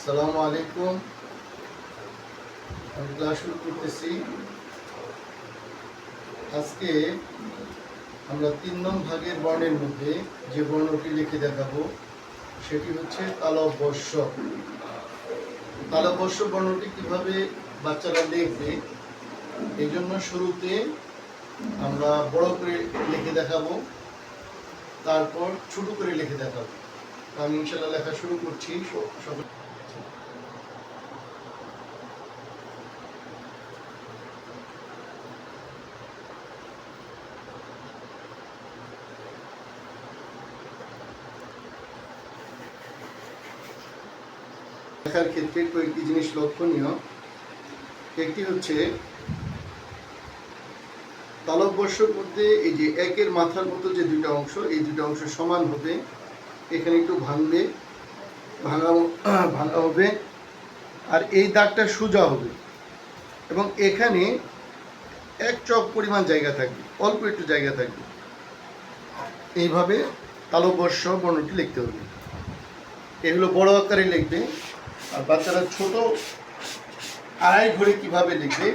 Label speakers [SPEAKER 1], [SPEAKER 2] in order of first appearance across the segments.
[SPEAKER 1] আসসালামু আলাইকুম। আমি ক্লাস শুরু করতেছি। আজকে আমরা ৩ নং ভাগের বর্ণের মধ্যে যে বর্ণটি লিখে দেখাবো সেটি হচ্ছে তালব্য-শ। তালব্য-শ বর্ণটি কিভাবে বাচ্চারা লিখবে এই জন্য শুরুতে আমরা বড় করে লিখে দেখাবো, তারপর ছোট করে লিখে দেখাবো। আমি ইনশাআল্লাহ লেখা শুরু করছি। লেখার ক্ষেত্রে কয়েকটি জিনিস লক্ষণীয়। একটি হচ্ছে তালব্য-শের মধ্যে এই যে একের মাথার মতো যে দুইটা অংশ, এই দুইটা অংশ সমান হবে। এখানে একটু ভাঙা হবে, আর এই দাগটা সোজা হবে এবং এখানে এক চক পরিমাণ জায়গা থাকবে, অল্প একটু জায়গা থাকবে। এইভাবে তালব্য-শ বর্ণটি লিখতে হবে। এগুলো বড় আকারে লিখবে, আর বাচ্চারা ছোট আড়াই ঘরে কিভাবে লিখবে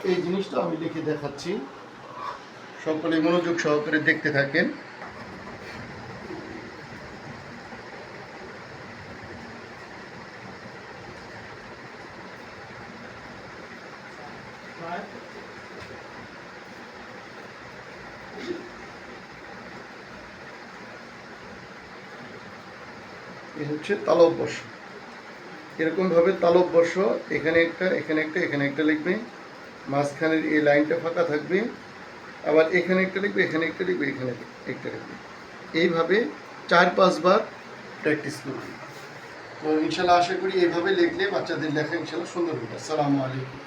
[SPEAKER 1] এই জিনিসটা আমি লিখে দেখাচ্ছি। সকলে মনোযোগ সহকারে দেখতে থাকেন। এই হচ্ছে তালব্য-শ। এরকম ভাবে তালব্য-শ এখানে একটা, এখানে একটা, এখানে একটা লিখবে, মাঝখানের এই লাইনটা ফাঁকা থাকবে, আবার এখানে একটা লিখবে, এখানে একটা লিখবে, এখানে একটা লিখবে। এইভাবে ৪-৫ বার প্র্যাকটিস করবে। তো ইনশাল্লাহ আশা করি এইভাবে লিখলে বাচ্চাদের লেখা ইনশাল্লাহ সুন্দর হবে। আসসালামু আলাইকুম।